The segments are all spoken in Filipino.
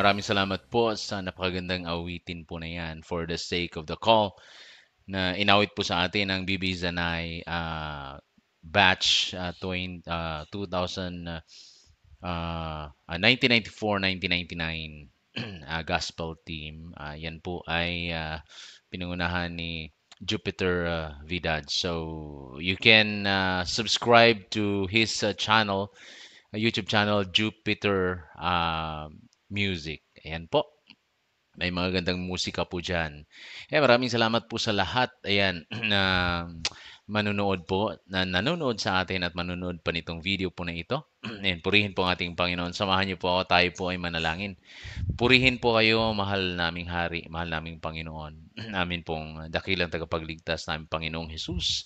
maraming salamat po sa napakagandang awitin po na yan, For the Sake of the Call, na inawit po sa atin ng BB Zanay batch 2000, 1994-1999 gospel team. Yan po ay pinangunahan ni Jupiter Vidal. So you can subscribe to his channel, YouTube channel, Jupiter Music. Ayan po. May mga gandang musika po diyan. Maraming salamat po sa lahat. Ayan, na manonood po, na nanonood sa atin at manonood pa nitong video po na ito. Ayan, purihin po ang ating Panginoon. Samahan niyo po ako, tayo po ay manalangin. Purihin po kayo, mahal naming Hari, mahal naming Panginoon. Amin pong dakilang tagapagligtas namin Panginoong Hesus.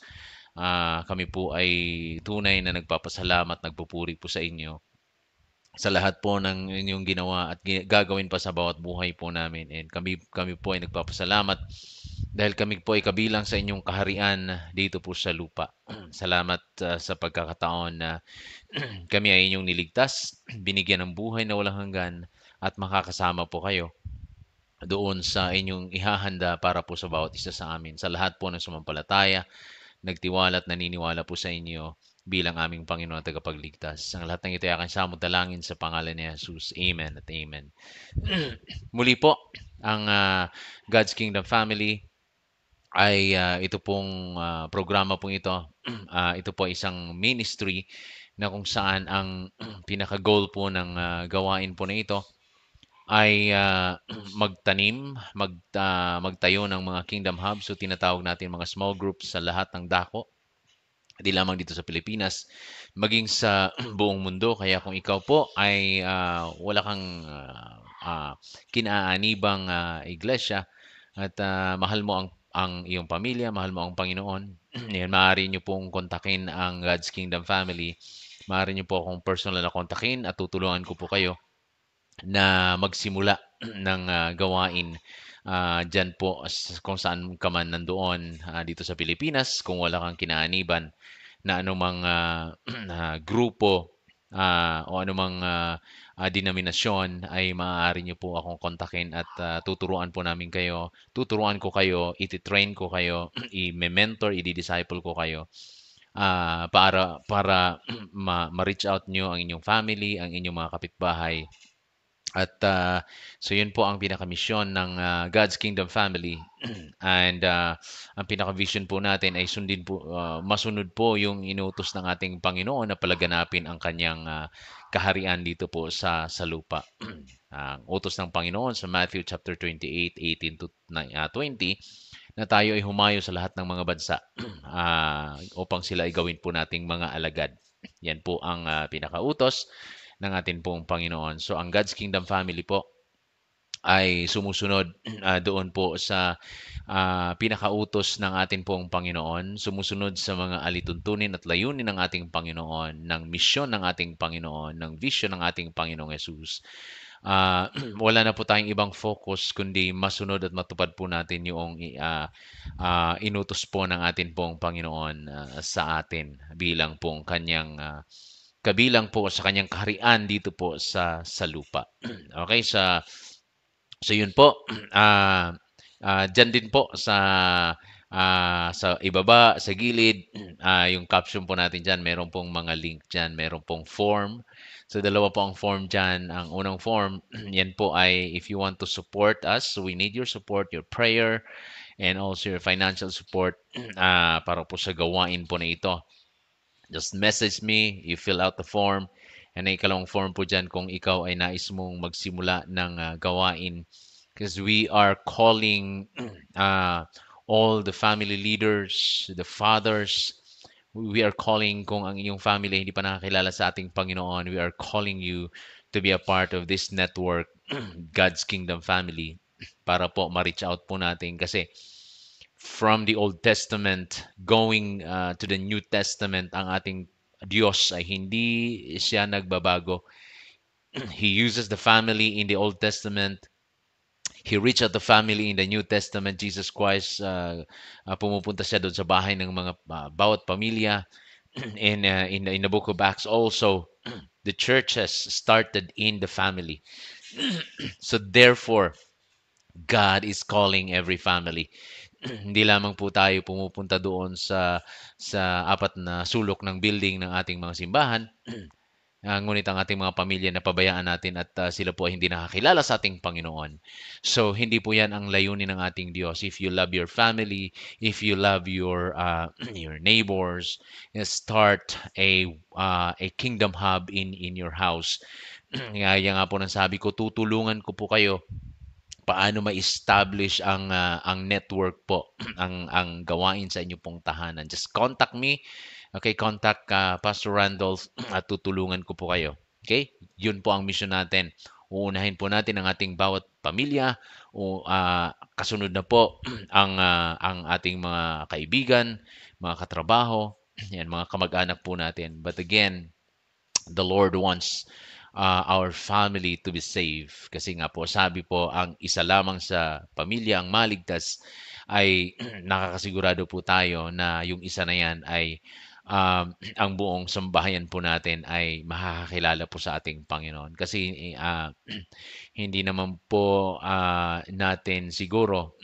Kami po ay tunay na nagpapasalamat, nagpupuri po sa inyo sa lahat po ng inyong ginawa at gagawin pa sa bawat buhay po namin. And kami po ay nagpapasalamat dahil kami po ay kabilang sa inyong kaharian dito po sa lupa. Salamat sa pagkakataon na kami ay inyong niligtas, binigyan ng buhay na walang hanggan at makakasama po kayo doon sa inyong ihahanda para po sa bawat isa sa amin. Sa lahat po ng sumampalataya, nagtiwala at naniniwala po sa inyo bilang aming Panginoon at tagapagligtas. Ang lahat ng ito ay aking samot dalangin sa pangalan ni Jesus. Amen at amen. Muli po, ang God's Kingdom Family ay ito pong programa pong ito. Ito po isang ministry na kung saan ang pinaka-goal po ng gawain po na ito ay magtanim, magtayo ng mga Kingdom Hubs. So tinatawag natin mga small groups sa lahat ng dako. Hindi lamang dito sa Pilipinas, maging sa buong mundo. Kaya kung ikaw po ay wala kang kinaanibang iglesia at mahal mo ang iyong pamilya, mahal mo ang Panginoon, yan, maaari nyo pong kontakin ang God's Kingdom Family. Maaari nyo po akong personal na kontakin at tutulungan ko po kayo na magsimula ng gawain dyan po kung saan ka man nandoon dito sa Pilipinas, kung wala kang kinaaniban na anumang grupo o anumang denominasyon, ay maaari niyo po akong kontakin at tuturuan po namin kayo. Tuturuan ko kayo, iti-train ko kayo, i-mentor, i-disciple ko kayo para ma-reach out nyo ang inyong family, ang inyong mga kapitbahay. At so yun po ang pinaka-mission ng God's Kingdom Family. And ang pinaka-vision po natin ay masunod po yung inutos ng ating Panginoon na palaganapin ang kanyang kaharian dito po sa lupa. Ang utos ng Panginoon sa Matthew chapter 28:18 to 20, na tayo ay humayo sa lahat ng mga bansa upang sila ay gawin po nating mga alagad. Yan po ang pinaka-utos ng ating pong Panginoon. So ang God's Kingdom Family po ay sumusunod doon po sa pinakautos ng ating pong Panginoon, sumusunod sa mga alituntunin at layunin ng ating Panginoon, ng misyon ng ating Panginoon, ng vision ng ating Panginoong Yesus. Wala na po tayong ibang focus kundi masunod at matupad po natin yung inutos po ng ating pong Panginoon sa atin bilang pong kanyang kabilang po sa kanyang kaharian dito po sa lupa. Okay, so yun po. Dyan din po sa ibaba, sa gilid, yung caption po natin dyan, meron pong mga link dyan, meron pong form. So dalawa po ang form dyan. Ang unang form, yan po ay if you want to support us, so we need your support, your prayer, and also your financial support para po sa gawain po na ito. Just message me, you fill out the form, and ang ikalawang form po dyan kung ikaw ay nais mong magsimula ng gawain. Because we are calling all the family leaders, the fathers, we are calling kung ang iyong family hindi pa nakakilala sa ating Panginoon, we are calling you to be a part of this network, God's Kingdom Family, para po ma-reach out po natin. Kasi from the Old Testament going to the New Testament, ang ating Diyos ay hindi siya nagbabago. He uses the family in the Old Testament. He reached out the family in the New Testament. Jesus Christ, pumupunta siya doon sa bahay ng mga bawat pamilya. In the book of Acts also, the church has started in the family. So therefore, God is calling every family. Hindi lamang po tayo pumupunta doon sa apat na sulok ng building ng ating mga simbahan. Ngunit ang ating mga pamilya napabayaan natin at sila po ay hindi nakakilala sa ating Panginoon. So, hindi po yan ang layunin ng ating Diyos. If you love your family, if you love your your neighbors, start a kingdom hub in your house. Gaya nga po ng sabi ko, tutulungan ko po kayo paano ma-establish ang network po, ang gawain sa inyo pong tahanan. Just contact me. Okay, contact Pastor Randolph at tutulungan ko po kayo. Okay? Yun po ang mission natin. Uunahin po natin ang ating bawat pamilya o kasunod na po ang ating mga kaibigan, mga katrabaho, yan, mga kamag-anak po natin. But again, the Lord wants our family to be safe. Kasi nga po, sabi po, ang isa lamang sa pamilya ang maligtas ay nakakasigurado po tayo na yung isa na yan ay ang buong sambahayan po natin ay makakakilala po sa ating Panginoon. Kasi hindi naman po natin siguro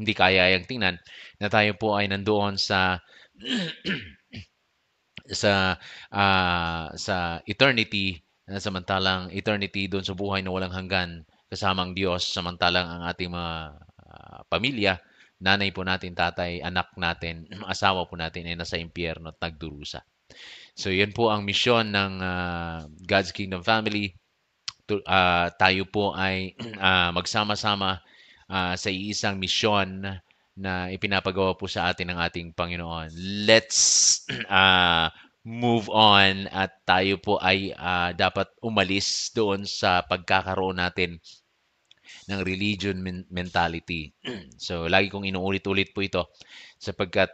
hindi kaya yung tingnan na tayo po ay nandoon sa eternity, samantalang eternity doon sa buhay na walang hanggan kasama ang Diyos, samantalang ang ating mga pamilya, nanay po natin, tatay, anak natin, asawa po natin ay nasa impyerno at nagdurusa. So, yan po ang misyon ng God's Kingdom Family. Tayo po ay magsama-sama sa iisang misyon na ipinapagawa po sa atin ng ating Panginoon. Let's move on at tayo po ay dapat umalis doon sa pagkakaroon natin ng religion mentality. So, lagi kong inuulit-ulit po ito sapagkat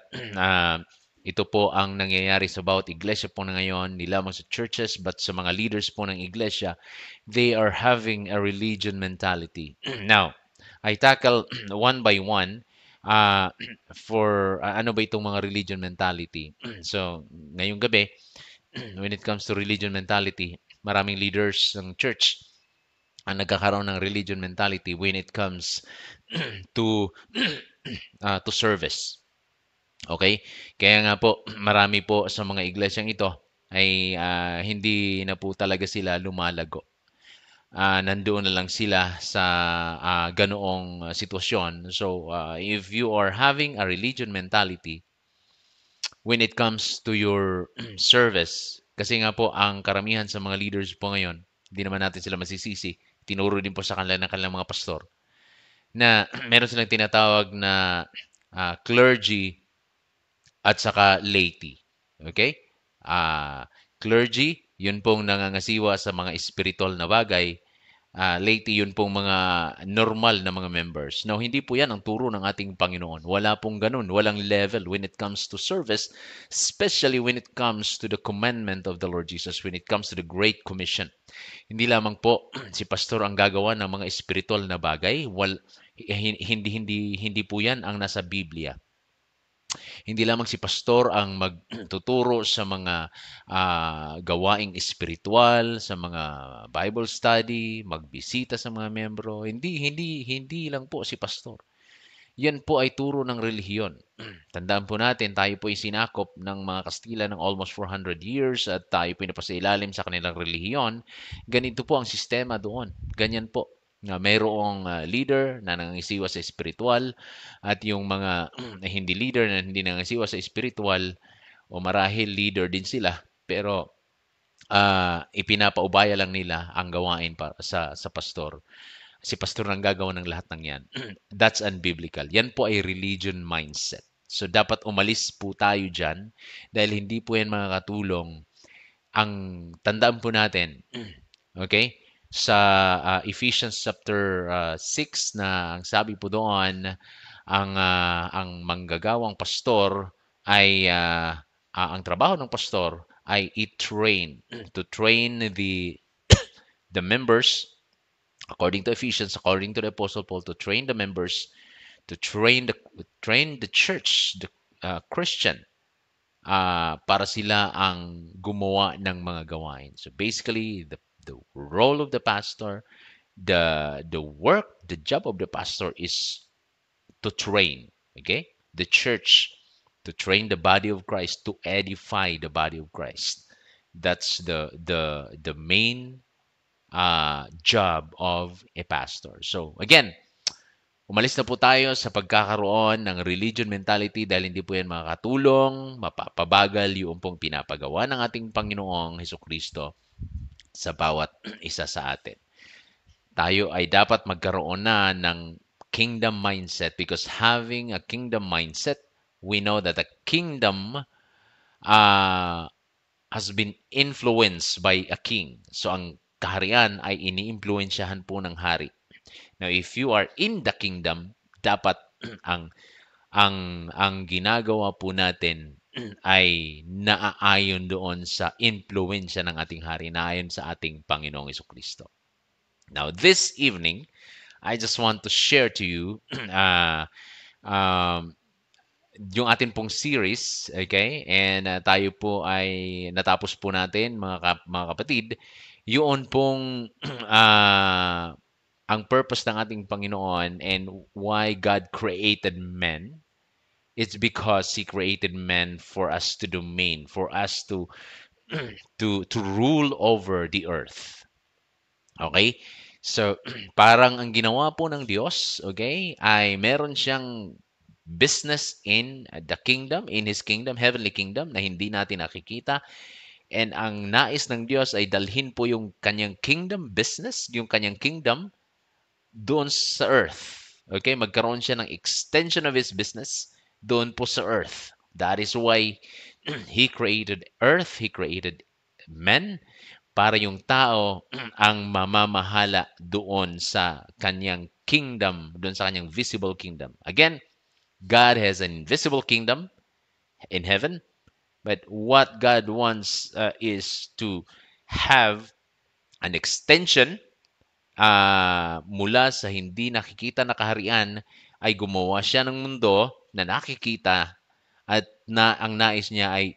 ito po ang nangyayari sa bawat iglesia po na ngayon, hindi lamang sa churches but sa mga leaders po ng iglesia, they are having a religion mentality. Now, I tackle one by one for ano ba itong mga religion mentality. So, ngayong gabi, when it comes to religion mentality, maraming leaders ng church ang nagkakaroon ng religion mentality when it comes to to service. Okay? Kaya nga po, marami po sa mga iglesyang ito ay hindi na po talaga sila lumalago. Nandoon na lang sila sa ganoong sitwasyon. So, if you are having a religion mentality when it comes to your service, kasi nga po ang karamihan sa mga leaders po ngayon, hindi naman natin sila masisisi, tinuro din po sa kanila ng kanilang mga pastor, na meron silang tinatawag na clergy at saka laity. Okay? Clergy, yun pong nangangasiwa sa mga spiritual na bagay. Laity, yun pong mga normal na mga members. Now, hindi po yan ang turo ng ating Panginoon. Wala pong ganun. Walang level when it comes to service, especially when it comes to the commandment of the Lord Jesus, when it comes to the Great Commission. Hindi lamang po si pastor ang gagawa ng mga spiritual na bagay. Hindi po yan ang nasa Biblia. Hindi lamang si pastor ang magtuturo sa mga gawaing espiritual, sa mga Bible study, magbisita sa mga membro. Hindi lang po si pastor. Yan po ay turo ng relihiyon. Tandaan po natin, tayo po ay sinakop ng mga Kastila ng almost 400 years at tayo po ay napasailalim sa kanilang relihiyon. Ganito po ang sistema doon. Ganyan po. Na mayroong leader na nangangisiwa sa espiritual at yung mga hindi leader na hindi nangangisiwa sa espiritual o marahil leader din sila pero ipinapaubaya lang nila ang gawain para sa pastor. Si pastor nang gagawa ng lahat ng yan. That's unbiblical. Yan po ay religion mindset. So, dapat umalis po tayo dyan dahil hindi po yan makakatulong. Ang tandaan po natin, okay, sa Ephesians chapter 6 na ang sabi po doon, ang manggagawang pastor ay ang trabaho ng pastor ay i-train, to train the members according to Ephesians, according to the Apostle Paul, to train the members, to train the church, the Christian, para sila ang gumawa ng mga gawain. So basically, the role of the pastor The job of the pastor is to train, okay, the church, to train the body of Christ, to edify the body of Christ. That's the main job of a pastor. So again, umalis na po tayo sa pagkakaroon ng religion mentality dahil hindi po yan makakatulong, mapapabagal yung pong pinapagawa ng ating Panginoong Hesus Kristo sa bawat isa sa atin. Tayo ay dapat magkaroon na ng kingdom mindset, because having a kingdom mindset, we know that a kingdom uh, has been influenced by a king. So ang kaharian ay iniimpluwensyahan po ng hari. Now, if you are in the kingdom, dapat ang ang ginagawa po natin ay naaayon doon sa impluwensya ng ating hari, naayon sa ating Panginoong Kristo. Now, this evening, I just want to share to you um, yung atin pong series, okay? And tayo po ay natapos po natin, mga kapatid, yun pong ang purpose ng ating Panginoon and why God created men. It's because He created men for us to domain, for us to to rule over the earth. Okay? So, parang ang ginawa po ng Diyos, okay, ay meron siyang business in the kingdom, in His kingdom, heavenly kingdom, na hindi natin nakikita. And ang nais ng Diyos ay dalhin po yung kanyang kingdom business, yung kanyang kingdom, doon sa earth. Okay? Magkaroon siya ng extension of His business doon po sa earth. That is why He created earth, He created men, para yung tao ang mamamahala doon sa kanyang kingdom, doon sa kanyang visible kingdom. Again, God has an invisible kingdom in heaven, but what God wants is to have an extension mula sa hindi nakikita na kaharian, ay gumawa siya ng mundo na nakikita, at na ang nais niya ay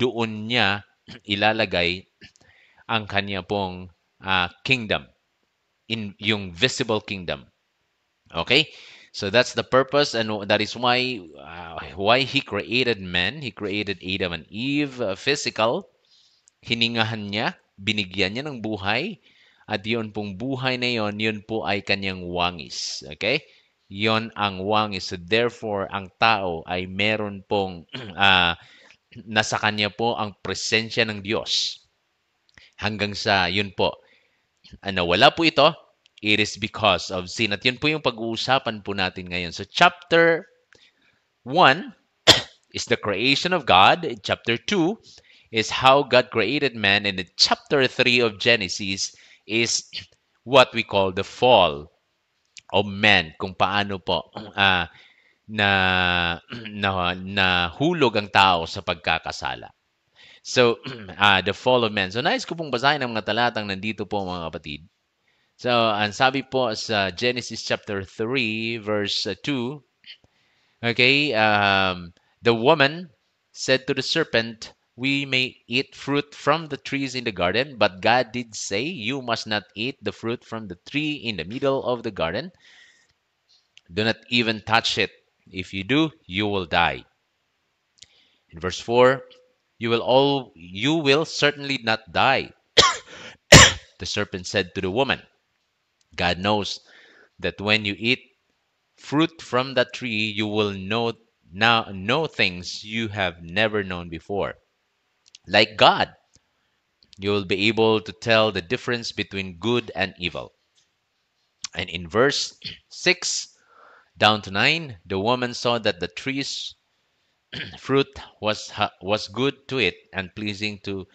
doon niya ilalagay ang kanya pong kingdom, in yung visible kingdom. Okay? So that's the purpose, and that is why He created men. He created Adam and Eve, physical. Hiningahan niya, binigyan niya ng buhay, at yun pong buhay na yun po ay kanyang wangis. Okay? Yon ang wangis. So therefore, ang tao ay meron pong nasa kanya po ang presensya ng Diyos. Hanggang sa yun po, nawala po ito, it is because of sin. At yun po yung pag-uusapan po natin ngayon. So chapter 1 is the creation of God. Chapter 2 is how God created man. And in chapter 3 of Genesis is what we call the fall of man. Kung paano po na hulog ang tao sa pagkakasala. So, the fall of man. So, nais ko pong basahin ang mga talatang nandito po, mga kapatid. So, ang sabi po sa Genesis chapter 3, verse 2, okay, the woman said to the serpent, "We may eat fruit from the trees in the garden, but God did say, you must not eat the fruit from the tree in the middle of the garden. Do not even touch it. If you do, you will die." In verse 4, you will certainly not die. The serpent said to the woman, "God knows that when you eat fruit from that tree, you will know things you have never known before. Like God, you will be able to tell the difference between good and evil." And in verse 6 down to 9, the woman saw that the tree's fruit was good to it and pleasing to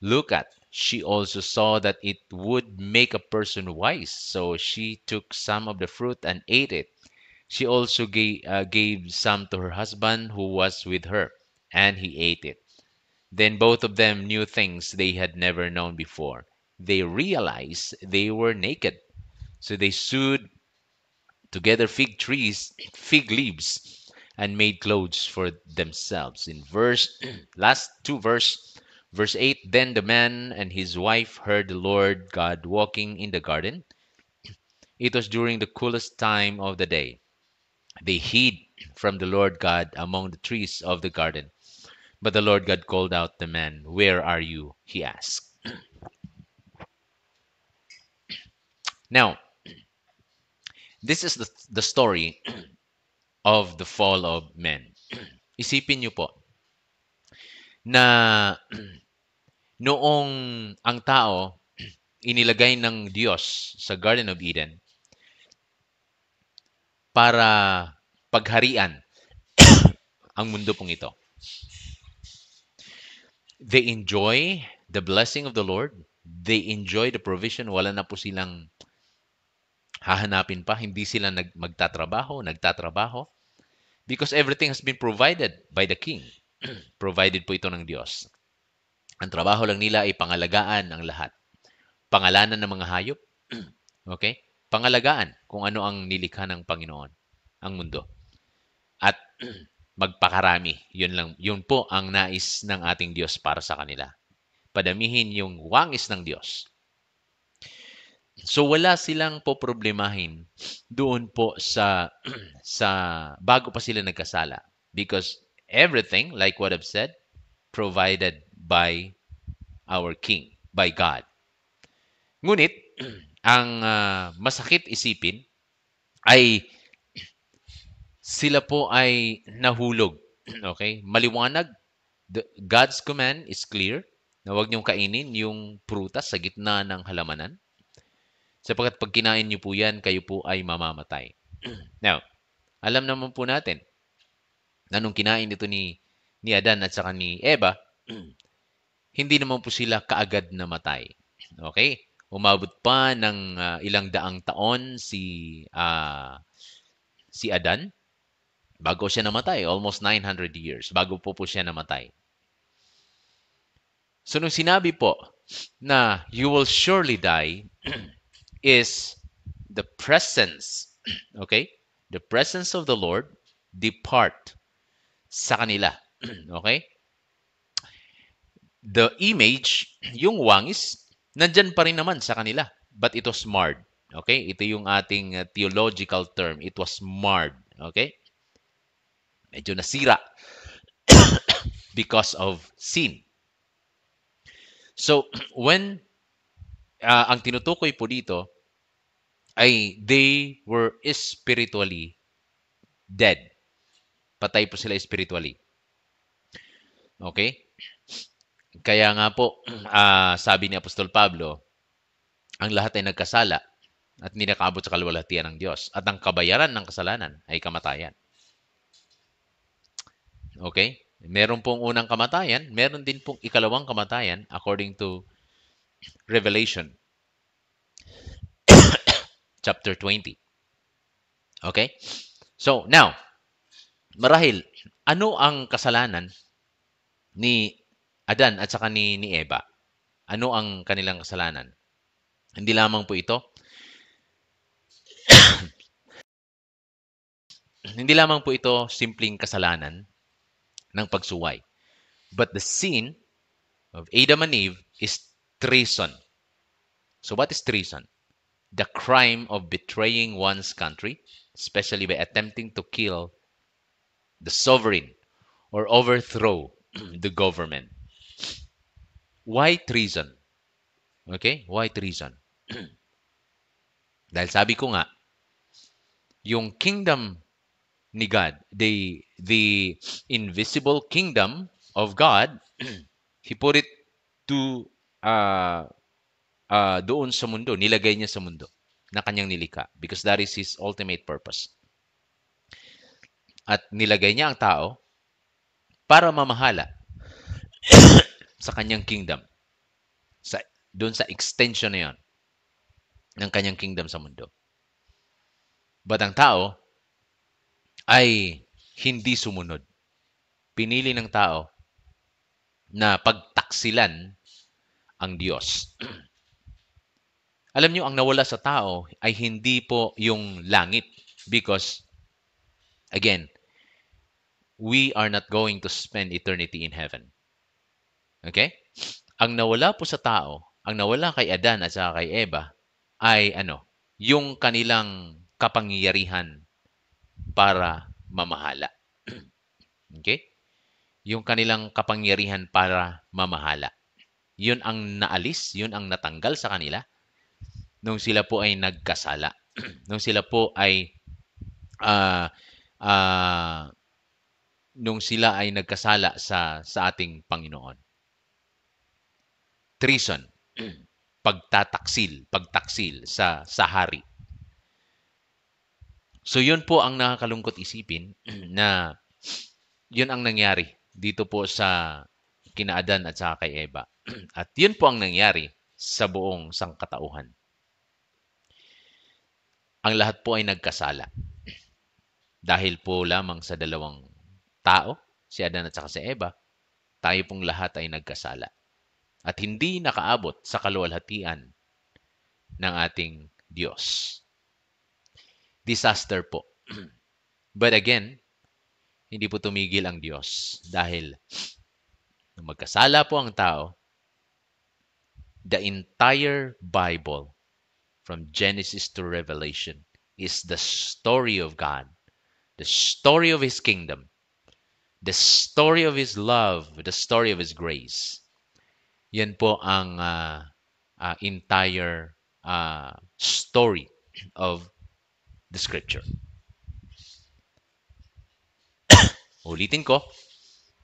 look at. She also saw that it would make a person wise. So she took some of the fruit and ate it. She also gave some to her husband who was with her, and he ate it. Then both of them knew things they had never known before. They realized they were naked. So they sewed together fig leaves, and made clothes for themselves. In last two verse 8, then the man and his wife heard the Lord God walking in the garden It was during the coolest time of the day. They hid from the Lord God among the trees of the garden. But the Lord God called out the man. Where are you? He asked. Now, this is the story of the fall of men. Isipin niyo po na noong ang tao inilagay ng Diyos sa Garden of Eden para pagharian ang mundo pong ito. They enjoy the blessing of the Lord. They enjoy the provision. Wala na po silang hahanapin pa. Hindi sila nagtatrabaho. Because everything has been provided by the King. Provided po ito ng Diyos. Ang trabaho lang nila ay pangalagaan ang lahat. Pangalanan ng mga hayop. Okay? Pangalagaan kung ano ang nilikha ng Panginoon, ang mundo. At magpakarami. Yun po ang nais ng ating Diyos para sa kanila. Padamihin yung wangis ng Diyos. So wala silang poproblemahin doon po sa bago pa sila nagkasala, because everything, like what I've said, provided by our King, by God. Ngunit ang masakit isipin ay sila po ay nahulog. Okay? Maliwanag. God's command is clear na huwag niyong kainin yung prutas sa gitna ng halamanan. Sapagkat pag kinain niyo po yan, kayo po ay mamamatay. Now, alam naman po natin na nung kinain ito ni Adan at saka ni Eva, hindi naman po sila kaagad namatay. Okay? Umabot pa ng ilang daang taon si Adan bago siya namatay. Almost 900 years bago po siya namatay. So, nung sinabi po na you will surely die, is the presence, okay? The presence of the Lord depart sa kanila. Okay? The image, yung wangis, nandyan pa rin naman sa kanila. But it was marred. Okay? Ito yung ating theological term. It was marred. Okay? Medyo nasira because of sin. So, when ang tinutukoy po dito ay they were spiritually dead. Patay po sila spiritually. Okay? Kaya nga po, sabi ni Apostol Pablo, ang lahat ay nagkasala at hindi nakaabot sa kaluwalhatian ng Diyos. At ang kabayaran ng kasalanan ay kamatayan. Okay? Meron pong unang kamatayan, meron din pong ikalawang kamatayan according to Revelation chapter 20. Okay? So, now, marahil, ano ang kasalanan ni Adan at saka ni Eva? Ano ang kanilang kasalanan? Hindi lamang po ito. Hindi lamang po ito simpleng kasalanan ng pagsuway. But the sin of Adam and Eve is treason. So what is treason? The crime of betraying one's country, especially by attempting to kill the sovereign or overthrow the government. Why treason? Okay? Why treason? Dahil sabi ko nga, yung kingdom ni God, the invisible kingdom of God, He put it to doon sa mundo, nilagay niya sa mundo na kanyang nilikha because that is His ultimate purpose. At nilagay niya ang tao para mamahala sa kanyang kingdom. Doon sa extension na yun ng kanyang kingdom sa mundo. But ang tao ay hindi sumunod. Pinili ng tao na pagtaksilan ang Diyos. Alam niyo, ang nawala sa tao ay hindi po yung langit because, again, we are not going to spend eternity in heaven. Okay? Ang nawala po sa tao, ang nawala kay Adan at saka kay Eva ay ano? yung kanilang kapangyarihan para mamahala. Okay? Yung kanilang kapangyarihan para mamahala. Yun ang naalis, yun ang natanggal sa kanila nung sila po ay nagkasala. Nung sila po ay ah ah, nung sila ay nagkasala sa ating Panginoon. Treason, pagtaksil sa hari. So yun po ang nakakalungkot isipin na yun ang nangyari dito po sa kina Adan at saka kay Eva. At yun po ang nangyari sa buong sangkatauhan. Ang lahat po ay nagkasala dahil po lamang sa dalawang tao, si Adan at saka si Eva, tayo pong lahat ay nagkasala at hindi nakaabot sa kaluwalhatian ng ating Diyos. Disaster po. But again, hindi po tumigil ang Diyos dahil nung magkasala po ang tao, the entire Bible from Genesis to Revelation is the story of God, the story of His kingdom, the story of His love, the story of His grace. Yan po ang entire story of the Scripture. Ulitin ko,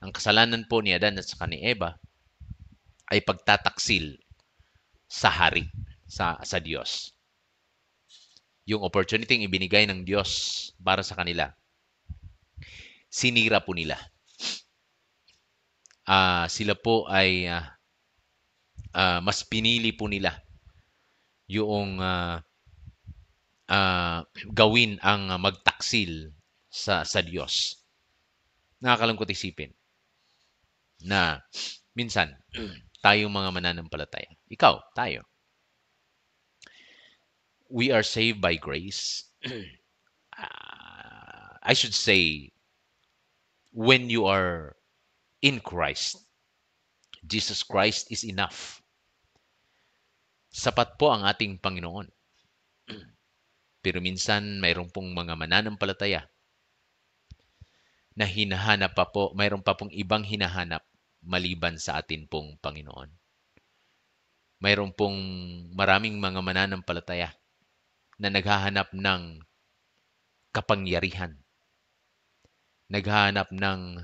ang kasalanan po ni Adan at saka ni Eva ay pagtataksil sa hari, sa Diyos. Yung opportunity ibinigay ng Diyos para sa kanila, sinira po nila. Sila po ay mas pinili po nila yung gawin ang magtaksil sa Diyos. Nakakalungkot isipin na minsan tayong mga mananampalataya, ikaw, tayo, we are saved by grace. I should say, when you are in Christ, Jesus Christ is enough. Sapat po ang ating Panginoon. Pero minsan, mayroon pong mga mananampalataya na hinahanap pa po, mayroon pa pong ibang hinahanap maliban sa atin pong Panginoon. Mayroon pong maraming mga mananampalataya na naghahanap ng kapangyarihan, naghahanap ng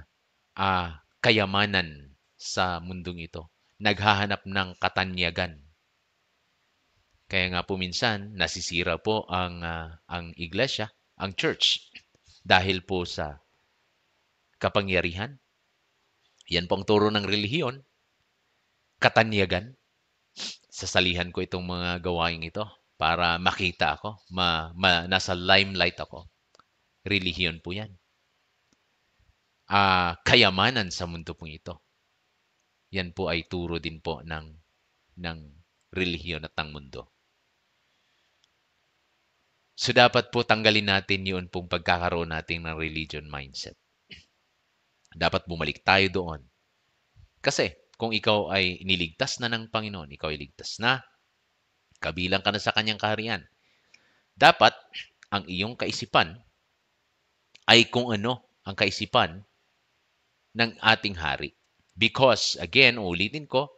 kayamanan sa mundong ito, naghahanap ng katanyagan. Kaya nga po minsan nasisira po ang iglesia, ang church, dahil po sa kapangyarihan. Yan po ang turo ng relihiyon, katanyagan. Sasalihan ko itong mga gawain ito para makita ako, nasa limelight ako. Relihiyon po yan. Kayamanan sa mundo pong ito. Yan po ay turo din po ng relihiyon at ng mundo. So dapat po tanggalin natin yun pong pagkakaroon natin ng religion mindset. Dapat bumalik tayo doon. Kasi kung ikaw ay iniligtas na ng Panginoon, ikaw ay ligtas na, kabilang ka na sa kanyang kaharian, dapat ang iyong kaisipan ay kung ano ang kaisipan ng ating hari. Because, again, ulitin ko,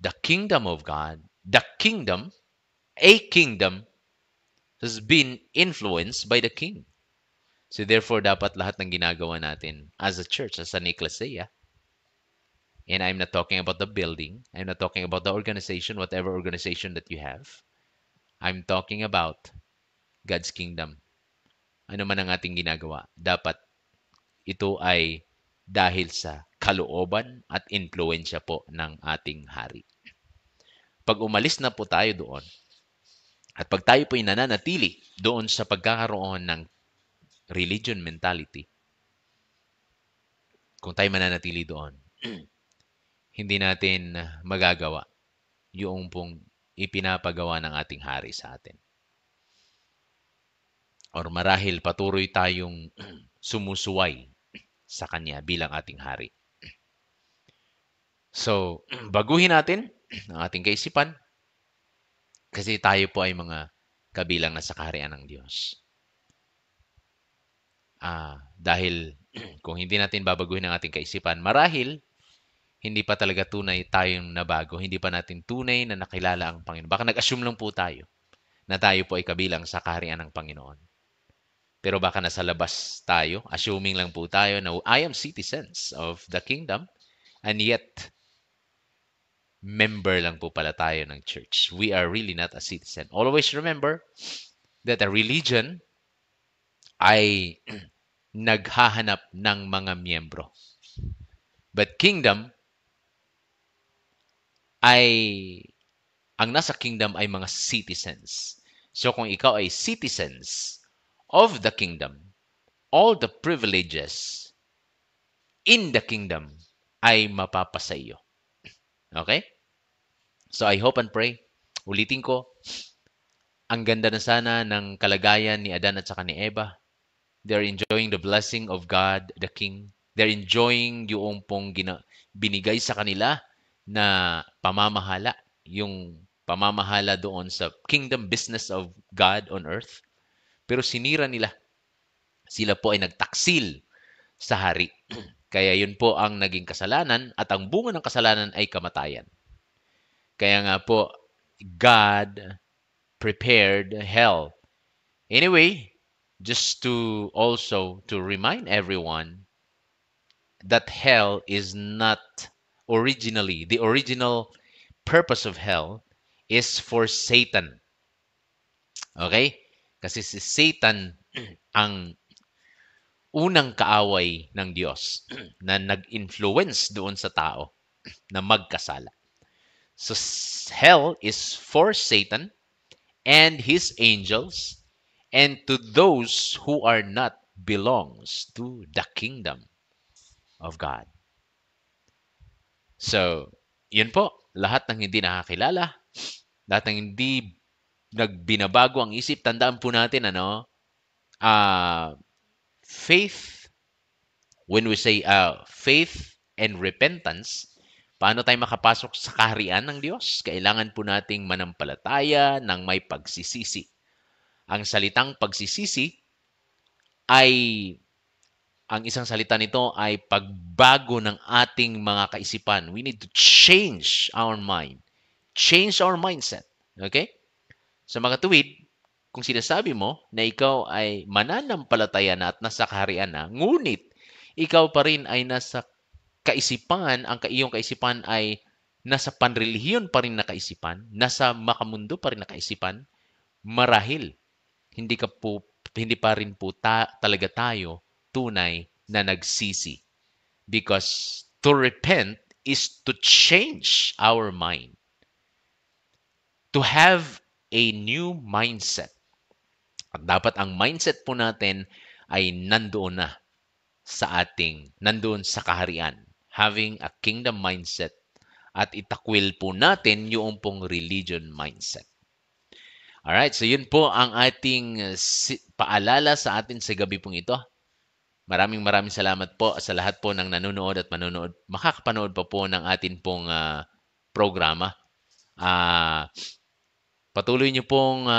the kingdom of God, a kingdom has been influenced by the king. So therefore, dapat lahat ng ginagawa natin as a church, as an ecclesia, and I'm not talking about the building, I'm not talking about the organization, whatever organization that you have, I'm talking about God's kingdom. Ano man ang ating ginagawa, dapat ito ay dahil sa kalooban at impluensya po ng ating hari. Pag umalis na po tayo doon, at pag tayo po ay nananatili doon sa pagkakaroon ng religion mentality, kung tayo mananatili doon, hindi natin magagawa yung pong ipinapagawa ng ating hari sa atin. Or marahil patuloy tayong sumusuway sa Kanya bilang ating hari. So, baguhin natin ang ating kaisipan kasi tayo po ay mga kabilang na sa kaharian ng Diyos. Dahil kung hindi natin babaguhin ang ating kaisipan, marahil hindi pa talaga tunay tayong nabago, hindi pa natin tunay na nakilala ang Panginoon. Baka nag-assume lang po tayo na tayo po ay kabilang sa kaharian ng Panginoon. Pero baka nasa labas tayo, assuming lang po tayo na I am citizens of the kingdom, and yet member lang po pala tayo ng church. We are really not a citizen. Always remember that a religion ay naghahanap ng mga miyembro. But kingdom ay, ang nasa kingdom ay mga citizens. So kung ikaw ay citizens of the kingdom, all the privileges in the kingdom ay mapapasa iyo. Okay? So I hope and pray, ulitin ko, ang ganda na sana ng kalagayan ni Adan at saka ni Eva. They're enjoying the blessing of God, the King. They're enjoying yung pong binigay sa kanila na pamamahala. Yung pamamahala doon sa kingdom business of God on earth. Pero sinira nila. Sila po ay nagtaksil sa hari. Kaya yun po ang naging kasalanan at ang bunga ng kasalanan ay kamatayan. Kaya nga po, God prepared hell. Anyway, just to also to remind everyone that hell is not originally, the original purpose of hell is for Satan. Okay? Kasi si Satan ang unang kaaway ng Diyos na nag-influence doon sa tao na magkasala. So hell is for Satan and his angels and to those who are not belongs to the kingdom of God. So, yun po. Lahat ng hindi nakakilala, lahat ng hindi nagbinabago ang isip, tandaan po natin, faith, when we say faith and repentance, paano tayo makapasok sa kaharian ng Diyos? Kailangan po nating manampalataya ng may pagsisisi. Ang salitang pagsisisi ay, ang isang salita nito ay pagbago ng ating mga kaisipan. We need to change our mind. Change our mindset. Okay? Sa mga tuwid, kung sinasabi mo na ikaw ay mananampalataya na at nasa kaharian na, ngunit ikaw pa rin ay nasa kaisipan, ang iyong kaisipan ay nasa panrelihiyon pa rin na kaisipan, nasa makamundo pa rin na kaisipan, marahil hindi pa rin po talaga tayo tunay na nagsisi. Because to repent is to change our mind. To have a new mindset. At dapat ang mindset po natin ay nandoon na nandoon sa kaharian. Having a kingdom mindset at itakwil po natin yung pong religion mindset. Alright, so yun po ang ating paalala sa atin sa gabi pong ito. Maraming salamat po sa lahat po ng nanonood at makakapanood pa po ng atin pong programa. Patuloy niyo pong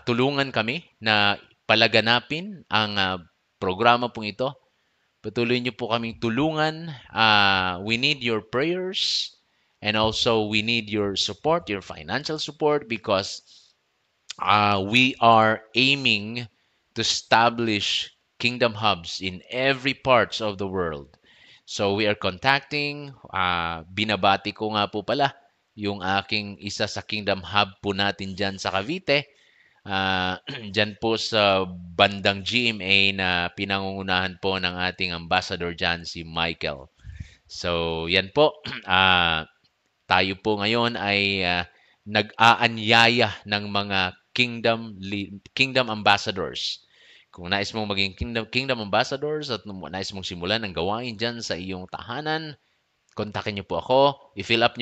tulungan kami na palaganapin ang programa pong ito. Patuloy niyo po kaming tulungan. We need your prayers and also we need your support, your financial support because we are aiming to establish kingdom hubs in every parts of the world. So we are contacting, binabati ko nga po pala yung aking isa sa kingdom hub po natin dyan sa Cavite. Dyan po sa bandang GMA na pinangungunahan po ng ating ambassador dyan, si Michael. So yan po, tayo po ngayon ay nag-aanyaya ng mga kingdom ambassadors. Kung nais mong maging kingdom ambassadors at nais mong simulan ng gawain dyan sa iyong tahanan, kontakin niyo po ako. Fill out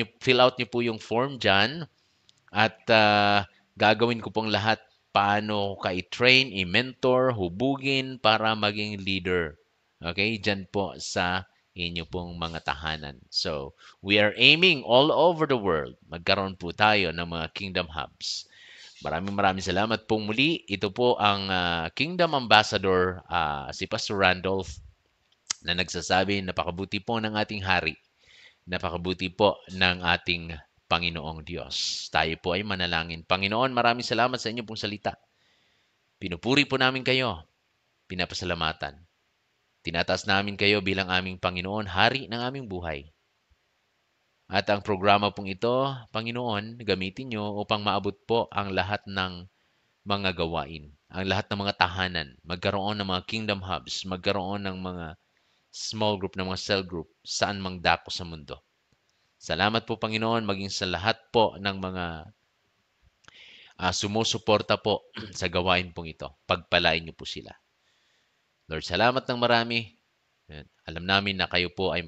niyo po yung form dyan at gagawin ko pong lahat paano ka i-train, i-mentor, hubugin para maging leader. Okay? Dyan po sa inyo pong mga tahanan. So, we are aiming all over the world. Magkaroon po tayo ng mga kingdom hubs. Maraming salamat pong muli. Ito po ang Kingdom Ambassador, si Pastor Randolph, na nagsasabi, napakabuti po ng ating hari. Napakabuti po ng ating Panginoong Diyos. Tayo po ay manalangin. Panginoon, maraming salamat sa inyo pong salita. Pinupuri po namin kayo. Pinapasalamatan. Tinataas namin kayo bilang aming Panginoon, hari ng aming buhay. At ang programa pong ito, Panginoon, gamitin nyo upang maabot po ang lahat ng mga gawain, ang lahat ng mga tahanan, magkaroon ng mga kingdom hubs, magkaroon ng mga small group, ng mga cell group, saan mang dako sa mundo. Salamat po, Panginoon, maging sa lahat po ng mga sumusuporta po sa gawain pong ito. Pagpalain niyo po sila. Lord, salamat ng marami. Alam namin na kayo po ay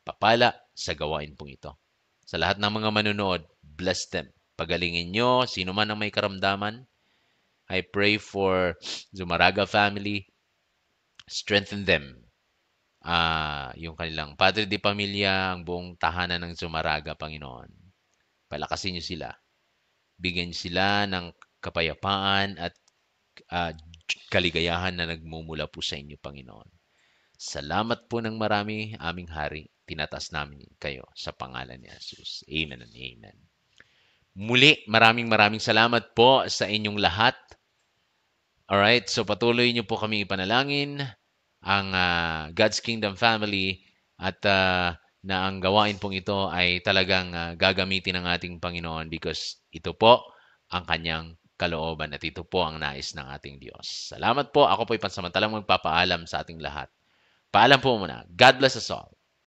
papala sa gawain pong ito. Sa lahat ng mga manunood, bless them. Pagalingin nyo, sino man ang may karamdaman. I pray for Zumaraga family. Strengthen them. Yung kanilang padre de pamilya, ang buong tahanan ng Zumaraga, Panginoon. Palakasin nyo sila. Bigyan nyo sila ng kapayapaan at kaligayahan na nagmumula po sa inyo, Panginoon. Salamat po ng marami, aming hari. Tinatas namin kayo sa pangalan ni Jesus. Amen and amen. Muli, maraming salamat po sa inyong lahat. Alright, so patuloy niyo po kami ipanalangin ang God's Kingdom family at na ang gawain pong ito ay talagang gagamitin ng ating Panginoon because ito po ang kanyang kalooban at ito po ang nais ng ating Diyos. Salamat po. Ako po ay pansamantalang magpapaalam sa ating lahat. Paalam po muna. God bless us all.